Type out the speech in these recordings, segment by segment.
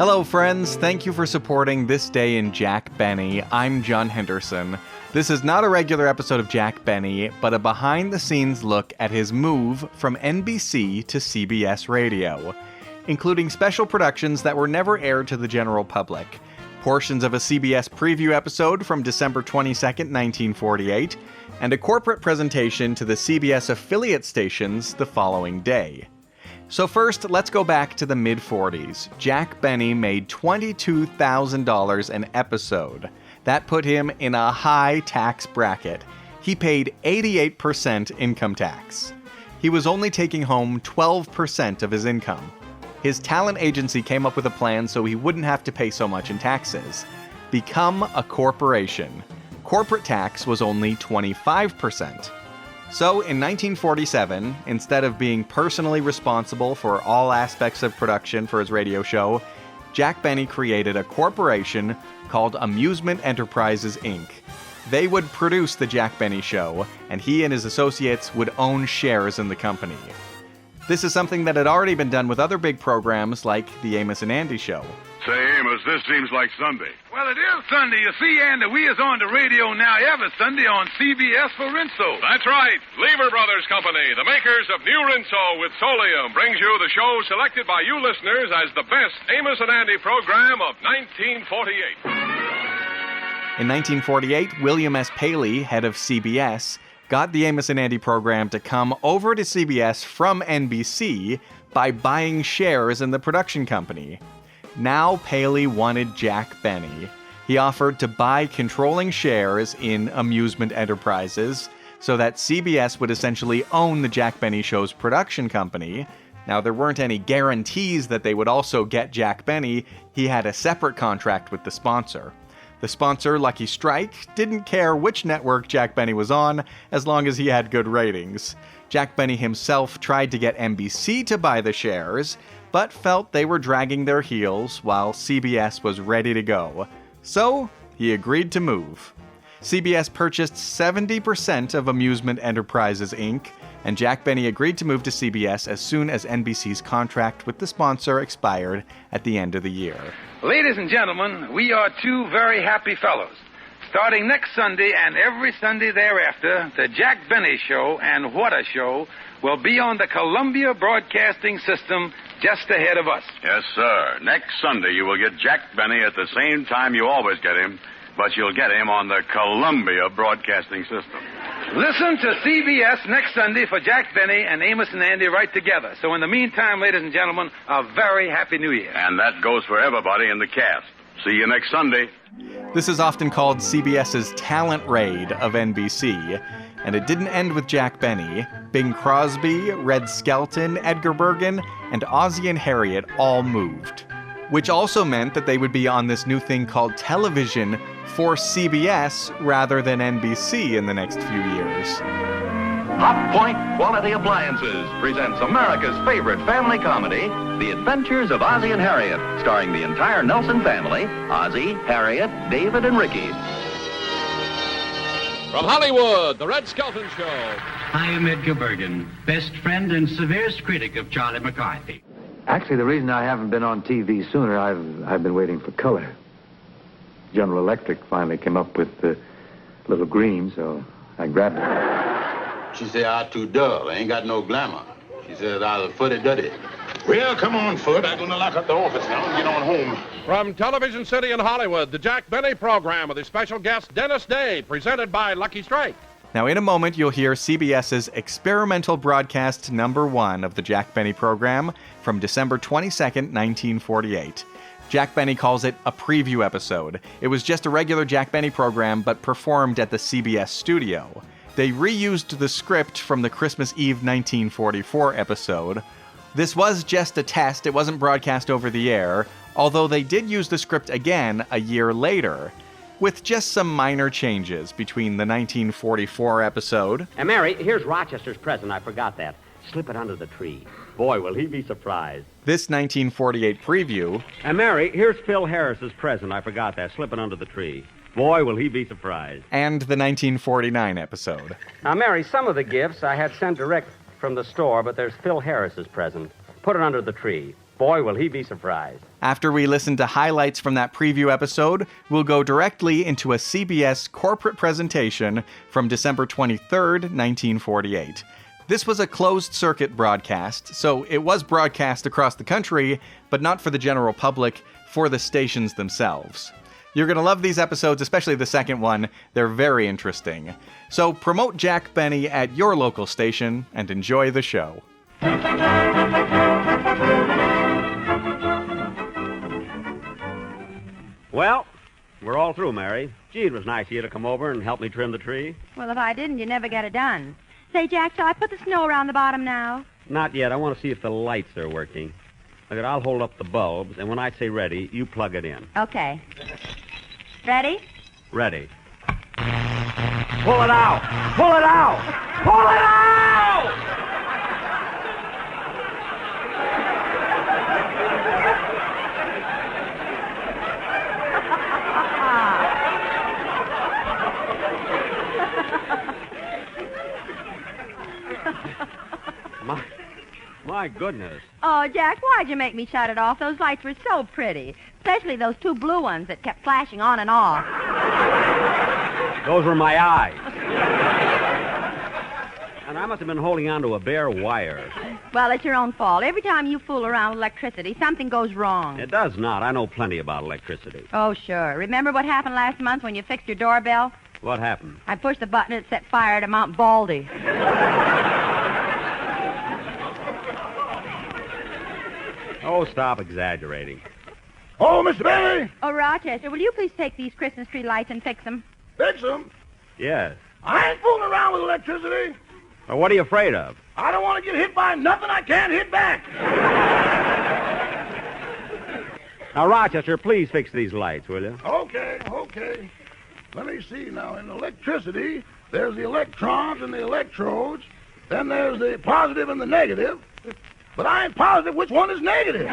Hello, friends. Thank you for supporting This Day in Jack Benny. I'm John Henderson. This is not a regular episode of Jack Benny, but a behind-the-scenes look at his move from NBC to CBS Radio, including special productions that were never aired to the general public, portions of a CBS preview episode from December 22nd, 1948, and a corporate presentation to the CBS affiliate stations the following day. So first, let's go back to the mid-40s. Jack Benny made $22,000 an episode. That put him in a high tax bracket. He paid 88% income tax. He was only taking home 12% of his income. His talent agency came up with a plan so he wouldn't have to pay so much in taxes. Become a corporation. Corporate tax was only 25%. So, in 1947, instead of being personally responsible for all aspects of production for his radio show, Jack Benny created a corporation called Amusement Enterprises, Inc. They would produce The Jack Benny Show, and he and his associates would own shares in the company. This is something that had already been done with other big programs like The Amos and Andy Show. Say, Amos, this seems like Sunday. Well, it is Sunday, you see, Andy. We is on the radio now every Sunday on CBS for Rinso. That's right. Lever Brothers Company, the makers of New Rinso with Solium, brings you the show selected by you listeners as the best Amos and Andy program of 1948. In 1948, William S. Paley, head of CBS, got the Amos and Andy program to come over to CBS from NBC by buying shares in the production company. Now Paley wanted Jack Benny. He offered to buy controlling shares in Amusement Enterprises so that CBS would essentially own the Jack Benny Show's production company. Now, there weren't any guarantees that they would also get Jack Benny. He had a separate contract with the sponsor. The sponsor, Lucky Strike, didn't care which network Jack Benny was on as long as he had good ratings. Jack Benny himself tried to get NBC to buy the shares, but felt they were dragging their heels while CBS was ready to go. So, he agreed to move. CBS purchased 70% of Amusement Enterprises, Inc., and Jack Benny agreed to move to CBS as soon as NBC's contract with the sponsor expired at the end of the year. Ladies and gentlemen, we are two very happy fellows. Starting next Sunday and every Sunday thereafter, the Jack Benny Show, and what a show, will be on the Columbia Broadcasting System just ahead of us. Yes, sir. Next Sunday you will get Jack Benny at the same time you always get him, but you'll get him on the Columbia Broadcasting System. Listen to CBS next Sunday for Jack Benny and Amos and Andy right together. So in the meantime, ladies and gentlemen, a very happy New Year. And that goes for everybody in the cast. See you next Sunday. This is often called CBS's talent raid of NBC, and it didn't end with Jack Benny. Bing Crosby, Red Skelton, Edgar Bergen, and Ozzie and Harriet all moved. Which also meant that they would be on this new thing called television for CBS rather than NBC in the next few years. Hot Point Quality Appliances presents America's favorite family comedy, The Adventures of Ozzie and Harriet, starring the entire Nelson family, Ozzie, Harriet, David, and Ricky. From Hollywood, The Red Skelton Show. I am Edgar Bergen, best friend and severest critic of Charlie McCarthy. Actually, the reason I haven't been on TV sooner, I've been waiting for color. General Electric finally came up with the little green, so I grabbed it. She said, I'm too dull. I ain't got no glamour. She says, I'm footy-duddy. Well, come on, Foot. I'm going to lock up the office now and get on home. From Television City in Hollywood, the Jack Benny program with his special guest, Dennis Day, presented by Lucky Strike. Now, in a moment, you'll hear CBS's experimental broadcast number 1 of the Jack Benny program from December 22nd, 1948. Jack Benny calls it a preview episode. It was just a regular Jack Benny program, but performed at the CBS studio. They reused the script from the Christmas Eve 1944 episode. This was just a test. It wasn't broadcast over the air, although they did use the script again a year later, with just some minor changes between the 1944 episode. And Mary, here's Rochester's present. I forgot that. Slip it under the tree. Boy, will he be surprised. This 1948 preview. And Mary, here's Phil Harris's present. I forgot that. Slip it under the tree. Boy, will he be surprised. And the 1949 episode. Now, Mary, some of the gifts I had sent direct from the store, but there's Phil Harris's present. Put it under the tree. Boy, will he be surprised. After we listen to highlights from that preview episode, we'll go directly into a CBS corporate presentation from December 23rd, 1948. This was a closed-circuit broadcast, so it was broadcast across the country, but not for the general public, for the stations themselves. You're going to love these episodes, especially the second one. They're very interesting. So promote Jack Benny at your local station and enjoy the show. Well, we're all through, Mary. Gee, it was nice of you to come over and help me trim the tree. Well, if I didn't, you'd never get it done. Say, Jack, shall I put the snow around the bottom now? Not yet. I want to see if the lights are working. Look, I'll hold up the bulbs, and when I say ready, you plug it in. Okay. Ready? Ready. Pull it out! Pull it out! Pull it out! My goodness. Oh, Jack, why'd you make me shut it off? Those lights were so pretty, especially those two blue ones that kept flashing on and off. Those were my eyes. And I must have been holding on to a bare wire. Well, it's your own fault. Every time you fool around with electricity, something goes wrong. It does not. I know plenty about electricity. Oh, sure. Remember what happened last month when you fixed your doorbell? What happened? I pushed the button and it set fire to Mount Baldy. Oh, stop exaggerating. Oh, Mr. Benny! Oh, Rochester, will you please take these Christmas tree lights and fix them? Fix them? Yes. I ain't fooling around with electricity. Well, what are you afraid of? I don't want to get hit by nothing I can't hit back. Now, Rochester, please fix these lights, will you? Okay. Let me see now. In electricity, there's the electrons and the electrodes. Then there's the positive and the negative. But I ain't positive which one is negative.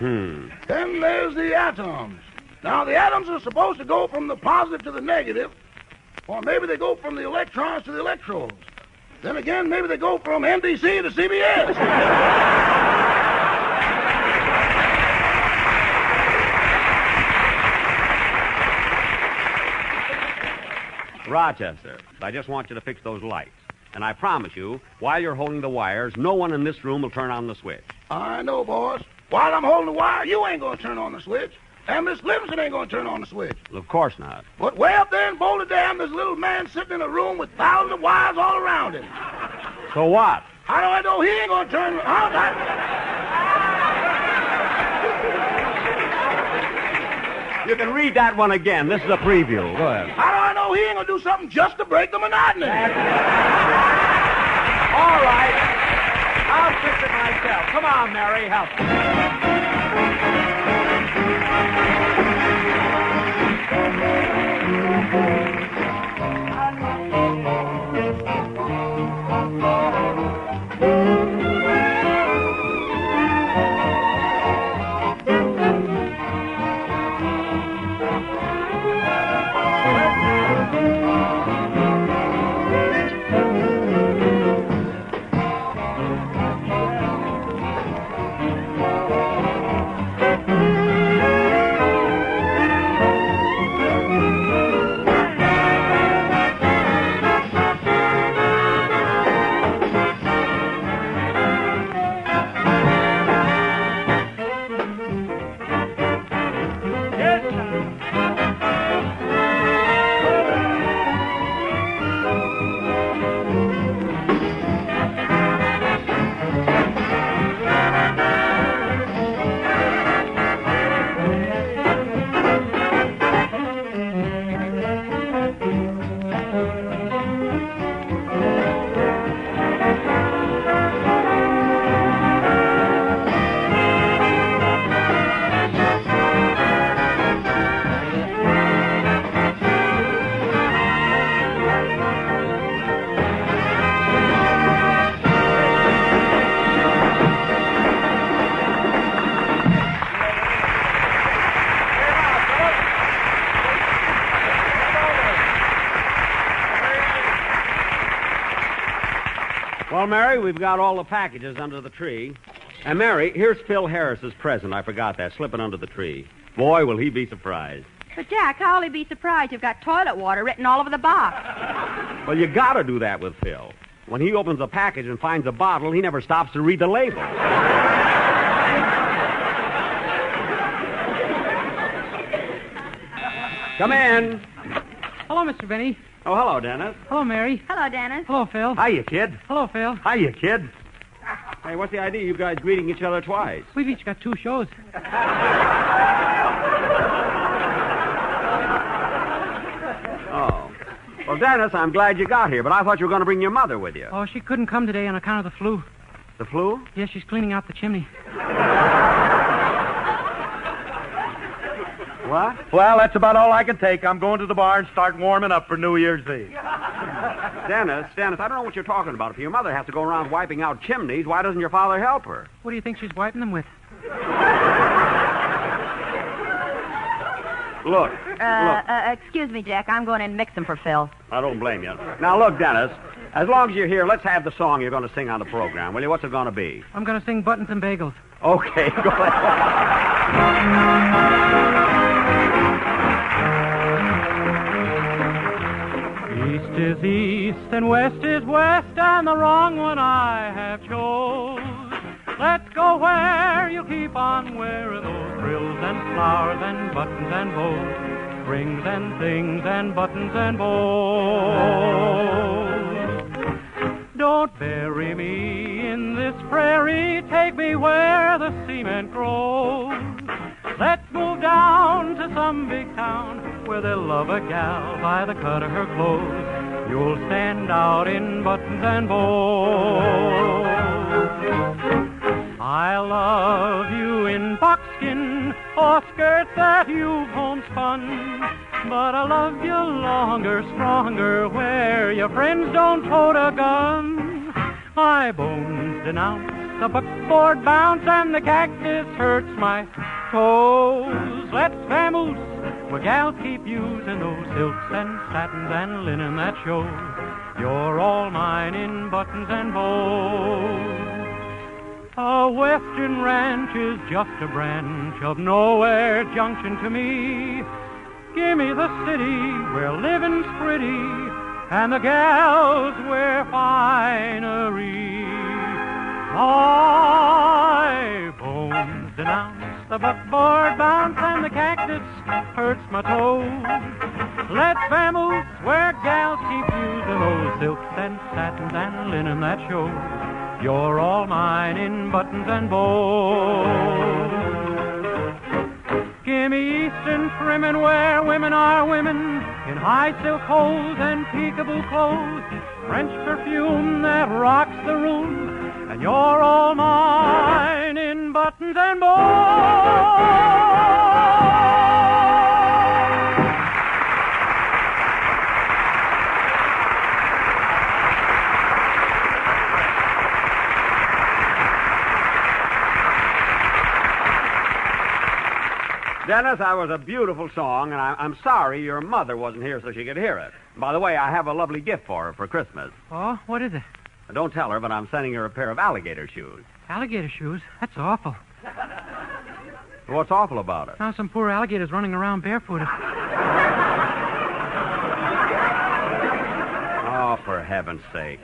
Then there's the atoms. Now, the atoms are supposed to go from the positive to the negative, or maybe they go from the electrons to the electrodes. Then again, maybe they go from NBC to CBS. Rochester, I just want you to fix those lights. And I promise you, while you're holding the wires, no one in this room will turn on the switch. I know, boss. While I'm holding the wire, you ain't going to turn on the switch. And Miss Livingston ain't going to turn on the switch. Well, of course not. But way up there in Boulder Dam, there's a little man sitting in a room with thousands of wires all around him. So what? How do I know he ain't going to turn... You can read that one again. This is a preview. Go ahead. How do I know he ain't going to do something just to break the monotony? All right. I'll fix it myself. Come on, Mary, help Well, Mary, we've got all the packages under the tree. And Mary, here's Phil Harris's present. I forgot that, slipping under the tree. Boy, will he be surprised. But, Jack, how'll he be surprised you've got toilet water written all over the box? Well, you gotta do that with Phil. When he opens a package and finds a bottle, he never stops to read the label. Come in. Hello, Mr. Benny. Oh, hello, Dennis. Hello, Mary. Hello, Dennis. Hello, Phil. Hiya, kid. Hello, Phil. Hiya, kid. Hey, what's the idea you guys greeting each other twice? We've each got 2 shows. Oh. Well, Dennis, I'm glad you got here, but I thought you were going to bring your mother with you. Oh, she couldn't come today on account of the flu. The flu? Yes, she's cleaning out the chimney. What? Well, that's about all I can take. I'm going to the bar and start warming up for New Year's Eve. Dennis, I don't know what you're talking about. If your mother has to go around wiping out chimneys, why doesn't your father help her? What do you think she's wiping them with? Look. Excuse me, Jack. I'm going in and mix them for Phil. I don't blame you. Now, look, Dennis, as long as you're here, let's have the song you're going to sing on the program, will you? What's it going to be? I'm going to sing Buttons and Bagels. Okay, go ahead. East is east and west is west, and the wrong one I have chose. Let's go where you'll keep on wearing those frills and flowers and buttons and bows, rings and things and buttons and bows. Don't bury me in this prairie, take me where the cement grows. Let's move down to some big town where they'll love a gal by the cut of her clothes. You'll stand out in buttons and bows. I love you in buckskin or skirts that you've homespun, but I love you longer, stronger, where your friends don't tote a gun. My bones denounce the buckboard bounce, and the cactus hurts my toes. Let's vamoose where gals keep using those silks and satins and linen that shows you're all mine in buttons and bows. A western ranch is just a branch of nowhere junction to me. Give me the city where living's pretty and the gals wear finery. My bones denounce the buckboard bounce, and the cactus hurts my toes. Let's vamoose where gals keep using those silks and satins and linen that shows you're all mine in buttons and bows. Give me eastern trimming where women are women in high silk hose and peekaboo clothes, French perfume that rocks the room, and you're all mine in buttons and bows. Dennis, that was a beautiful song, and I'm sorry your mother wasn't here so she could hear it. By the way, I have a lovely gift for her for Christmas. Oh, what is it? Don't tell her, but I'm sending her a pair of alligator shoes. Alligator shoes? That's awful. What's awful about it? Now some poor alligators running around barefooted. Oh, for heaven's sake.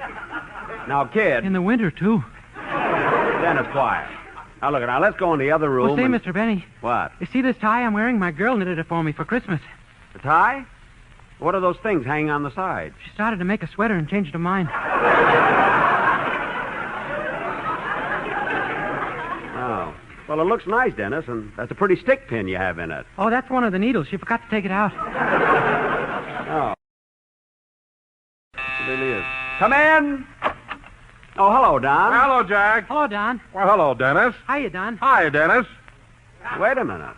Now, kid. In the winter, too. Dennis, quiet. Now, look, let's go in the other room. Well, say, Mr. Benny. What? You see this tie I'm wearing? My girl knitted it for me for Christmas. The tie? What are those things hanging on the side? She started to make a sweater and changed her mind. Oh. Well, it looks nice, Dennis, and that's a pretty stick pin you have in it. Oh, that's one of the needles. She forgot to take it out. Oh. It really is. Come in. Oh, hello, Don. Hello, Jack. Hello, Don. Well, hello, Dennis. Hiya, Don. Hi, Dennis. Wait a minute.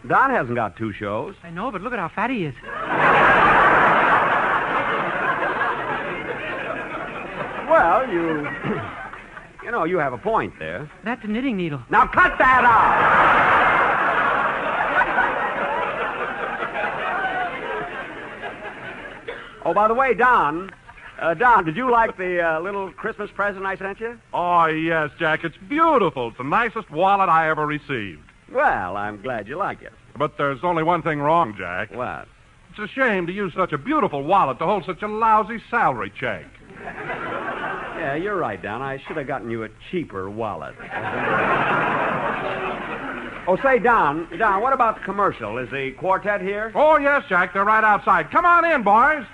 Don hasn't got 2 shows. I know, but look at how fat he is. Well, you have a point there. That's a knitting needle. Now cut that out! Oh, by the way, Don, Don, did you like the little Christmas present I sent you? Oh, yes, Jack. It's beautiful. It's the nicest wallet I ever received. Well, I'm glad you like it. But there's only one thing wrong, Jack. What? It's a shame to use such a beautiful wallet to hold such a lousy salary check. Yeah, you're right, Don. I should have gotten you a cheaper wallet. Oh, say, Don, what about the commercial? Is the quartet here? Oh, yes, Jack. They're right outside. Come on in, boys.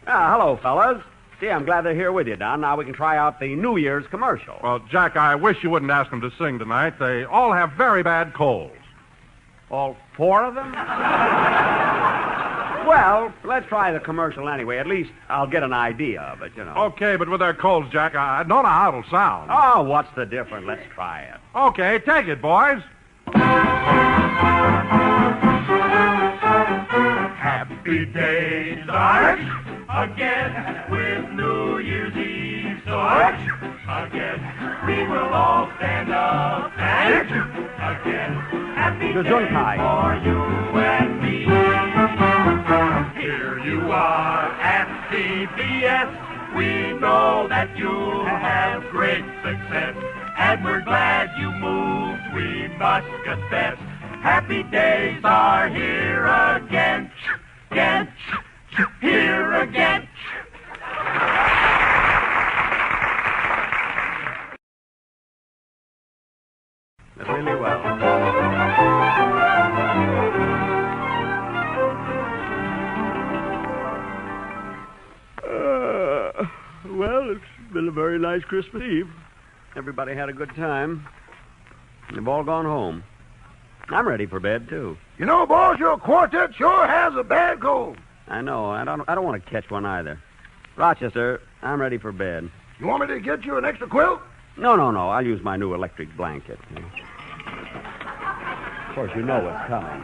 Hello, fellas. Gee, I'm glad they're here with you, Don. Now we can try out the New Year's commercial. Well, Jack, I wish you wouldn't ask them to sing tonight. They all have very bad colds. All 4 of them? Well, let's try the commercial anyway. At least I'll get an idea of it, you know. Okay, but with their colds, Jack, I don't know how it'll sound. Oh, what's the difference? Let's try it. Okay, take it, boys. Happy days are again with New Year's Eve. So again, we will all stand up and again, happy days for you and me. Here you are at CBS. We know that you'll have great success, and we're glad you moved. We must confess, happy days are here again, here again. Really well. Well, it's been a very nice Christmas Eve. Everybody had a good time. They've all gone home. I'm ready for bed, too. You know, boss, your quartet sure has a bad cold. I know. I don't want to catch one either. Rochester, I'm ready for bed. You want me to get you an extra quilt? No. I'll use my new electric blanket. Of course, you know what's coming.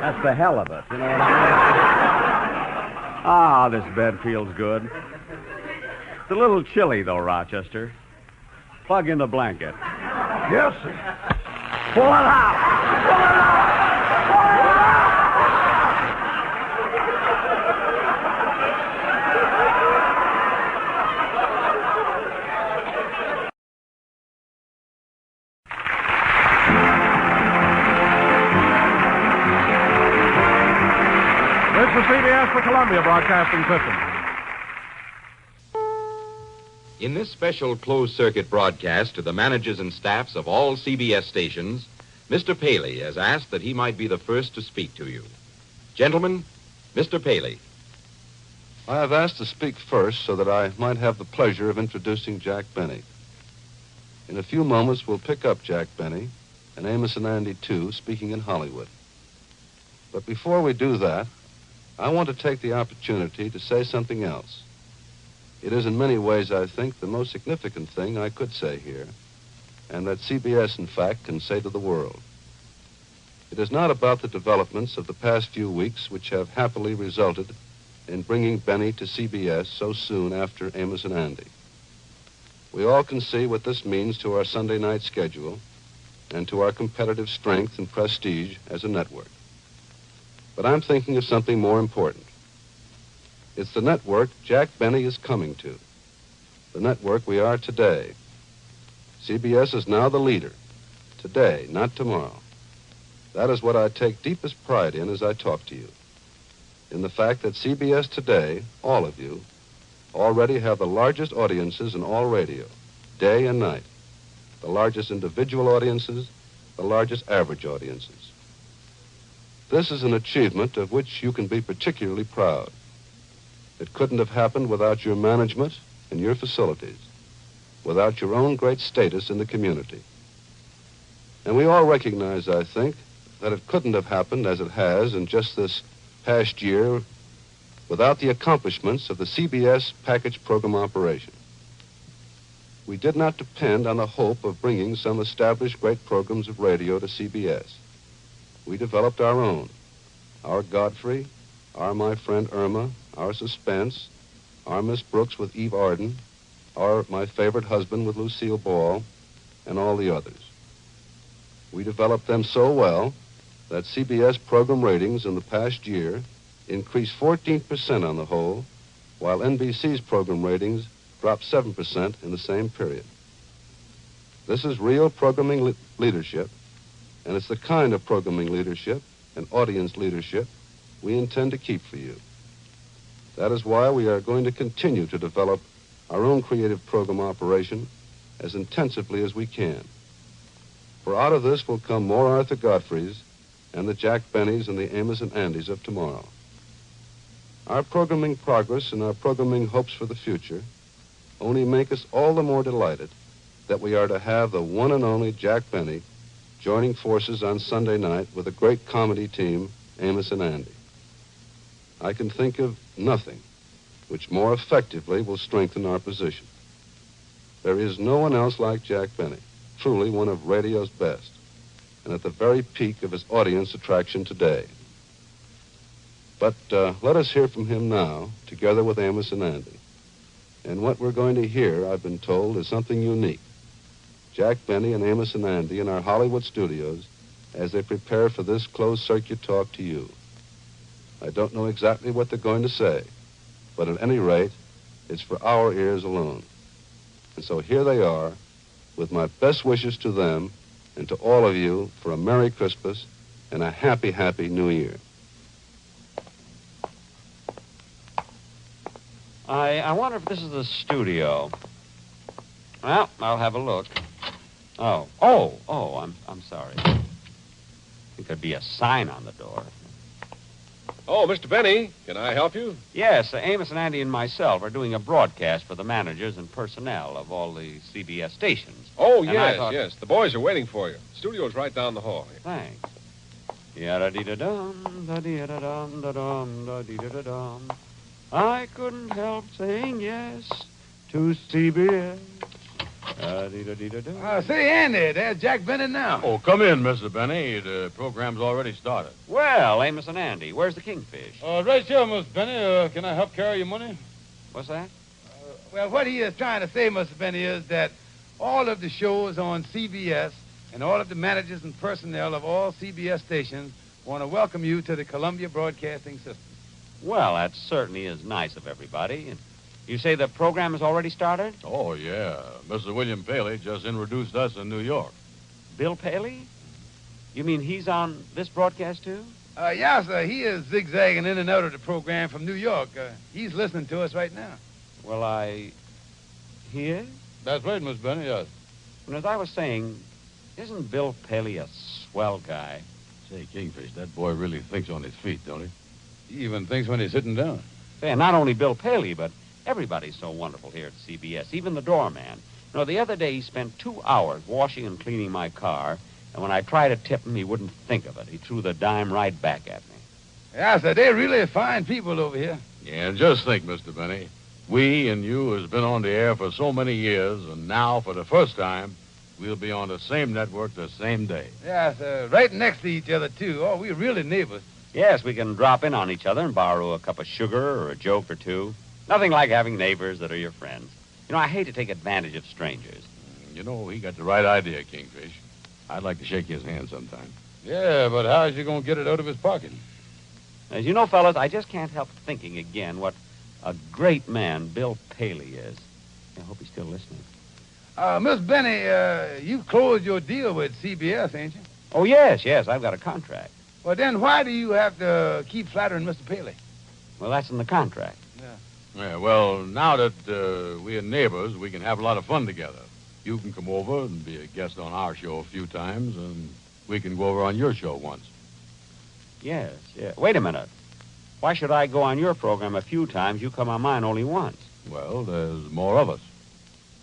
That's the hell of it. You know what I mean? Ah, this bed feels good. It's a little chilly, though, Rochester. Plug in the blanket. Yes, sir. Pull it out! Pull it out! This is CBS, the Columbia Broadcasting System. In this special closed-circuit broadcast to the managers and staffs of all CBS stations, Mr. Paley has asked that he might be the first to speak to you. Gentlemen, Mr. Paley. I have asked to speak first so that I might have the pleasure of introducing Jack Benny. In a few moments, we'll pick up Jack Benny and Amos and Andy, too, speaking in Hollywood. But before we do that, I want to take the opportunity to say something else. It is in many ways, I think, the most significant thing I could say here, and that CBS, in fact, can say to the world. It is not about the developments of the past few weeks which have happily resulted in bringing Benny to CBS so soon after Amos and Andy. We all can see what this means to our Sunday night schedule and to our competitive strength and prestige as a network. But I'm thinking of something more important. It's the network Jack Benny is coming to, the network we are today. CBS is now the leader, today, not tomorrow. That is what I take deepest pride in as I talk to you, in the fact that CBS today, all of you, already have the largest audiences in all radio, day and night, the largest individual audiences, the largest average audiences. This is an achievement of which you can be particularly proud. It couldn't have happened without your management and your facilities, without your own great status in the community. And we all recognize, I think, that it couldn't have happened as it has in just this past year without the accomplishments of the CBS package program operation. We did not depend on the hope of bringing some established great programs of radio to CBS. We developed our own, our Godfrey, our My Friend Irma, our Suspense, our Miss Brooks with Eve Arden, our My Favorite Husband with Lucille Ball, and all the others. We developed them so well that CBS program ratings in the past year increased 14% on the whole, while NBC's program ratings dropped 7% in the same period. This is real programming leadership, and it's the kind of programming leadership and audience leadership we intend to keep for you. That is why we are going to continue to develop our own creative program operation as intensively as we can. For out of this will come more Arthur Godfreys and the Jack Bennies and the Amos and Andys of tomorrow. Our programming progress and our programming hopes for the future only make us all the more delighted that we are to have the one and only Jack Benny joining forces on Sunday night with a great comedy team, Amos and Andy. I can think of nothing which more effectively will strengthen our position. There is no one else like Jack Benny, truly one of radio's best, and at the very peak of his audience attraction today. But let us hear from him now, together with Amos and Andy. And what we're going to hear, I've been told, is something unique. Jack Benny and Amos and Andy in our Hollywood studios as they prepare for this closed-circuit talk to you. I don't know exactly what they're going to say, but at any rate, it's for our ears alone. And so here they are, with my best wishes to them and to all of you for a Merry Christmas and a happy, happy New Year. I wonder if this is the studio. Well, I'll have a look. Oh, I'm sorry. I think there'd be a sign on the door. Oh, Mr. Benny, can I help you? Yes, Amos and Andy and myself are doing a broadcast for the managers and personnel of all the CBS stations. Oh, And yes, yes. The boys are waiting for you. The studio's right down the hall. Thanks. Yada-dee-da-dum, da-dee-da-dum, da-dum, da-dee-da-dum. I couldn't help saying yes to CBS. Say, Andy, there's Jack Benny now. Oh, come in, Mr. Benny. The program's already started. Well, Amos and Andy, where's the kingfish? Right here, Mr. Benny. Can I help carry your money? What's that? Well, what he is trying to say, Mr. Benny, is that all of the shows on CBS and all of the managers and personnel of all CBS stations want to welcome you to the Columbia Broadcasting System. Well, that certainly is nice of everybody. And you say the program has already started? Oh, yeah. Mr. William Paley just introduced us in New York. Bill Paley? You mean he's on this broadcast, too? Yes, sir. He is zigzagging in and out of the program from New York. He's listening to us right now. Well, he is? That's right, Miss Benny, yes. And as I was saying, isn't Bill Paley a swell guy? Say, Kingfish, that boy really thinks on his feet, don't he? He even thinks when he's sitting down. Say, and not only Bill Paley, but everybody's so wonderful here at CBS, even the doorman. You know, the other day he spent 2 hours washing and cleaning my car, and when I tried to tip him, he wouldn't think of it. He threw the dime right back at me. Yes, sir. They're really fine people over here. Yeah, just think, Mr. Benny. We and you has been on the air for so many years, and now, for the first time, we'll be on the same network the same day. Yes, right next to each other, too. Oh, we're really neighbors. Yes, we can drop in on each other and borrow a cup of sugar or a joke or two. Nothing like having neighbors that are your friends. You know, I hate to take advantage of strangers. You know, he got the right idea, Kingfish. I'd like to shake his hand sometime. Yeah, but how's you going to get it out of his pocket? As you know, fellas, I just can't help thinking again what a great man Bill Paley is. I hope he's still listening. Miss Benny, you've closed your deal with CBS, ain't you? Oh, yes, I've got a contract. Well, then why do you have to keep flattering Mr. Paley? Well, that's in the contract. Yeah, well, now that we're neighbors, we can have a lot of fun together. You can come over and be a guest on our show a few times, and we can go over on your show once. Yes. Wait a minute. Why should I go on your program a few times, you come on mine only once? Well, there's more of us.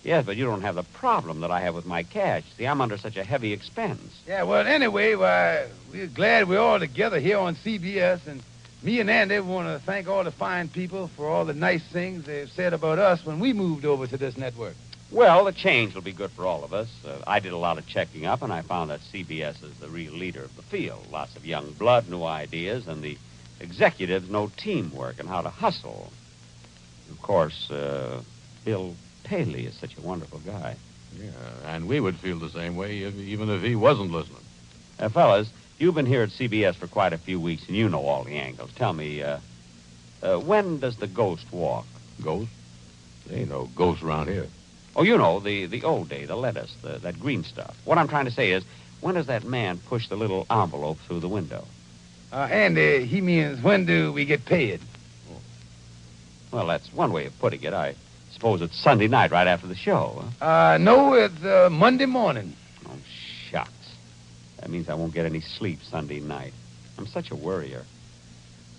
Yes, but you don't have the problem that I have with my cash. See, I'm under such a heavy expense. Yeah, well, anyway, we're glad we're all together here on CBS, and me and Andy want to thank all the fine people for all the nice things they've said about us when we moved over to this network. Well, the change will be good for all of us. I did a lot of checking up, and I found that CBS is the real leader of the field. Lots of young blood, new ideas, and the executives know teamwork and how to hustle. Of course, Bill Paley is such a wonderful guy. Yeah, and we would feel the same way even if he wasn't listening. Fellas, You've been here at CBS for quite a few weeks, and you know all the angles. Tell me, when does the ghost walk? Ghost? There ain't no ghost around here. Oh, you know, the old day, the lettuce, that green stuff. What I'm trying to say is, when does that man push the little envelope through the window? Andy, he means when do we get paid? Well, that's one way of putting it. I suppose it's Sunday night right after the show, No, it's Monday morning. Oh, shucks. That means I won't get any sleep Sunday night. I'm such a worrier.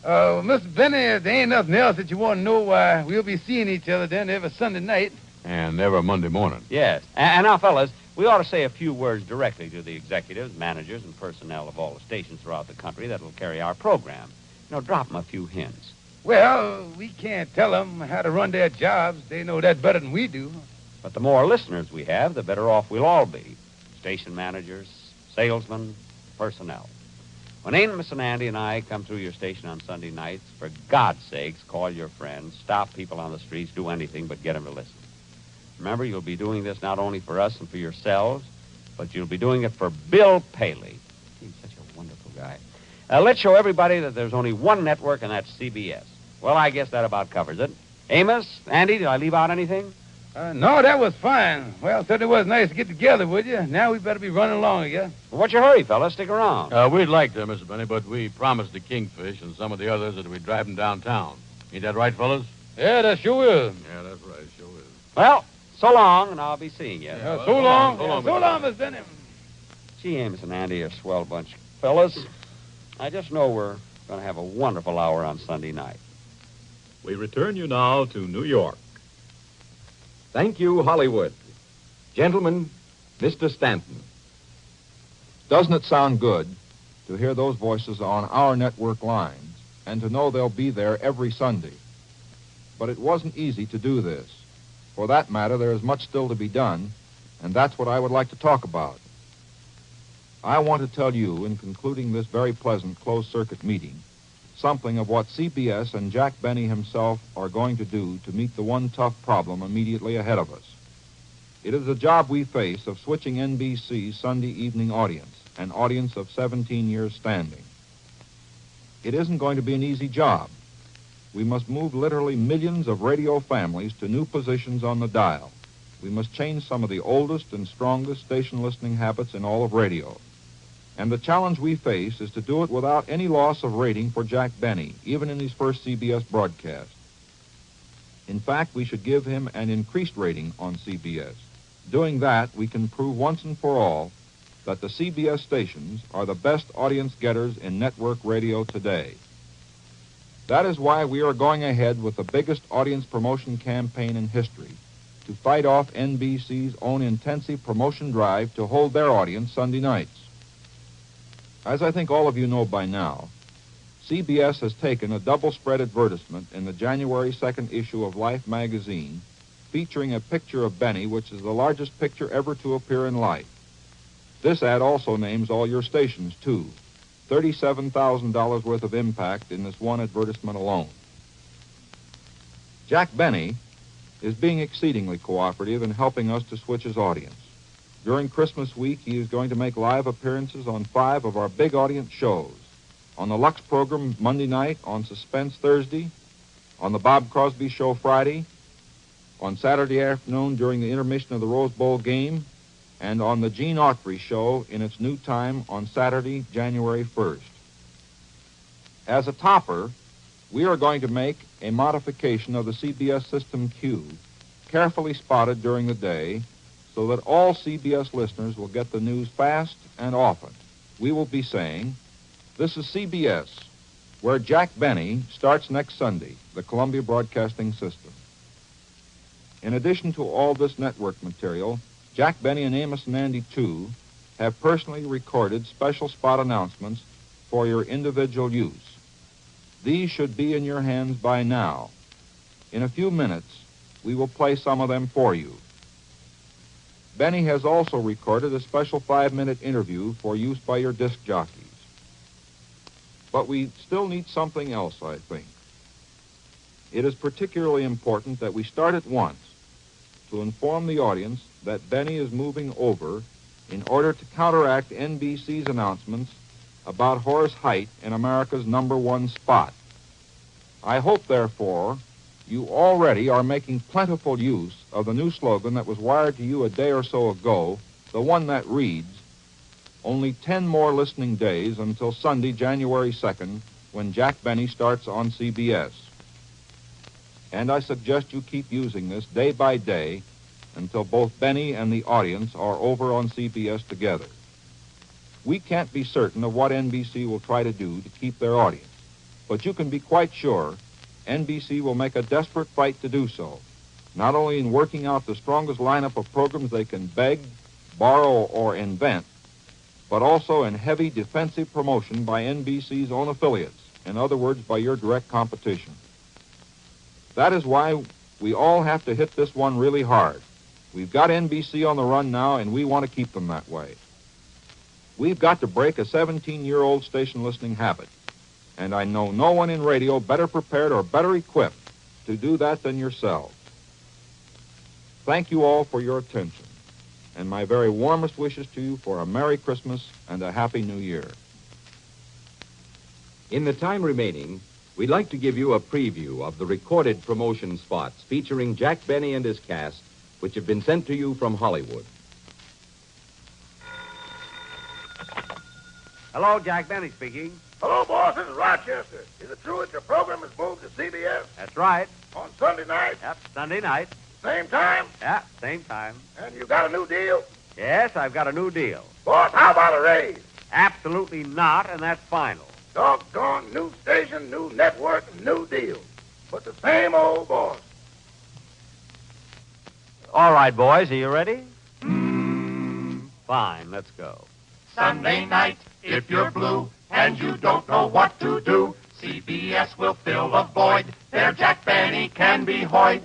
Mr. Benny, if there ain't nothing else that you want to know, why we'll be seeing each other then every Sunday night. And every Monday morning. Yes. And now, fellas, we ought to say a few words directly to the executives, managers, and personnel of all the stations throughout the country that will carry our program. You know, drop them a few hints. Well, we can't tell them how to run their jobs. They know that better than we do. But the more listeners we have, the better off we'll all be. Station managers, salesmen, personnel. When Amos and Andy and I come through your station on Sunday nights, for God's sakes, call your friends, stop people on the streets, do anything but get them to listen. Remember, you'll be doing this not only for us and for yourselves, but you'll be doing it for Bill Paley. He's such a wonderful guy. Let's show everybody that there's only one network, and that's CBS. Well, I guess that about covers it. Amos, Andy, did I leave out anything? No, that was fine. Well, certainly was nice to get together with you. Now we better be running along again. Well, what's your hurry, fellas? Stick around. We'd like to, Mr. Benny, but we promised the Kingfish and some of the others that we'd drive them downtown. Ain't that right, fellas? Yeah, that sure is. Yeah, that's right. Sure is. Well, so long, and I'll be seeing you. So long. So long, Miss Benny. Gee, Amos and Andy are a swell bunch. Fellas, I just know we're going to have a wonderful hour on Sunday night. We return you now to New York. Thank you, Hollywood. Gentlemen, Mr. Stanton. Doesn't it sound good to hear those voices on our network lines and to know they'll be there every Sunday? But it wasn't easy to do this. For that matter, there is much still to be done, and that's what I would like to talk about. I want to tell you, in concluding this very pleasant closed-circuit meeting, something of what CBS and Jack Benny himself are going to do to meet the one tough problem immediately ahead of us. It is the job we face of switching NBC's Sunday evening audience, an audience of 17 years standing. It isn't going to be an easy job. We must move literally millions of radio families to new positions on the dial. We must change some of the oldest and strongest station listening habits in all of radio. And the challenge we face is to do it without any loss of rating for Jack Benny, even in his first CBS broadcast. In fact, we should give him an increased rating on CBS. Doing that, we can prove once and for all that the CBS stations are the best audience getters in network radio today. That is why we are going ahead with the biggest audience promotion campaign in history to fight off NBC's own intensive promotion drive to hold their audience Sunday nights. As I think all of you know by now, CBS has taken a double-spread advertisement in the January 2nd issue of Life magazine featuring a picture of Benny, which is the largest picture ever to appear in Life. This ad also names all your stations, too. $37,000 worth of impact in this one advertisement alone. Jack Benny is being exceedingly cooperative in helping us to switch his audience. During Christmas week, he is going to make live appearances on 5 of our big audience shows. On the Lux program Monday night, on Suspense Thursday, on the Bob Crosby Show Friday, on Saturday afternoon during the intermission of the Rose Bowl game, and on the Gene Autry Show in its new time on Saturday, January 1st. As a topper, we are going to make a modification of the CBS System Q, carefully spotted during the day, so that all CBS listeners will get the news fast and often. We will be saying, "This is CBS, where Jack Benny starts next Sunday, the Columbia Broadcasting System." In addition to all this network material, Jack Benny and Amos and Andy, too, have personally recorded special spot announcements for your individual use. These should be in your hands by now. In a few minutes, we will play some of them for you. Benny has also recorded a special 5-minute interview for use by your disc jockeys. But we still need something else, I think. It is particularly important that we start at once to inform the audience that Benny is moving over in order to counteract NBC's announcements about Horace Height in America's #1 spot. I hope, therefore, you already are making plentiful use of the new slogan that was wired to you a day or so ago, the one that reads, "Only 10 more listening days until Sunday, January 2nd, when Jack Benny starts on CBS." And I suggest you keep using this day by day until both Benny and the audience are over on CBS together. We can't be certain of what NBC will try to do to keep their audience, but you can be quite sure NBC will make a desperate fight to do so, not only in working out the strongest lineup of programs they can beg, borrow, or invent, but also in heavy defensive promotion by NBC's own affiliates, in other words, by your direct competition. That is why we all have to hit this one really hard. We've got NBC on the run now, and we want to keep them that way. We've got to break a 17-year-old station listening habit, and I know no one in radio better prepared or better equipped to do that than yourselves. Thank you all for your attention, and my very warmest wishes to you for a Merry Christmas and a Happy New Year. In the time remaining, we'd like to give you a preview of the recorded promotion spots featuring Jack Benny and his cast, which have been sent to you from Hollywood. Hello, Jack Benny speaking. Hello, boss. This is Rochester. Is it true that your program is moved to CBS? That's right. On Sunday night? Yep, Sunday night. Same time? Yeah, same time. And you got a new deal? Yes, I've got a new deal. Boss, how about a raise? Absolutely not, and that's final. Doggone, new station, new network, new deal. But the same old boss. All right, boys, are you ready? Fine, let's go. Sunday night, if you're blue and you don't know what to do, CBS will fill a void. There Jack Benny can be hoid.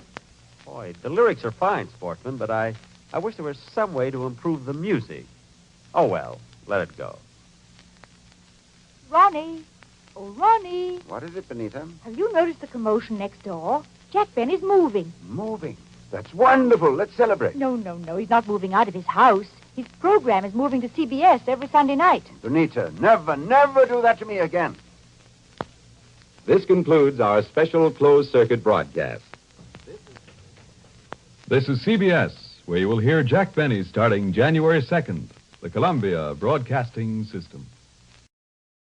Boy, the lyrics are fine, Sportsman, but I wish there was some way to improve the music. Oh, well, let it go. Ronnie. Oh, Ronnie. What is it, Benita? Have you noticed the commotion next door? Jack Benny's moving. Moving? That's wonderful. Let's celebrate. No. He's not moving out of his house. His program is moving to CBS every Sunday night. Benita, never do that to me again. This concludes our special closed-circuit broadcast. This is CBS, where you will hear Jack Benny starting January 2nd, the Columbia Broadcasting System.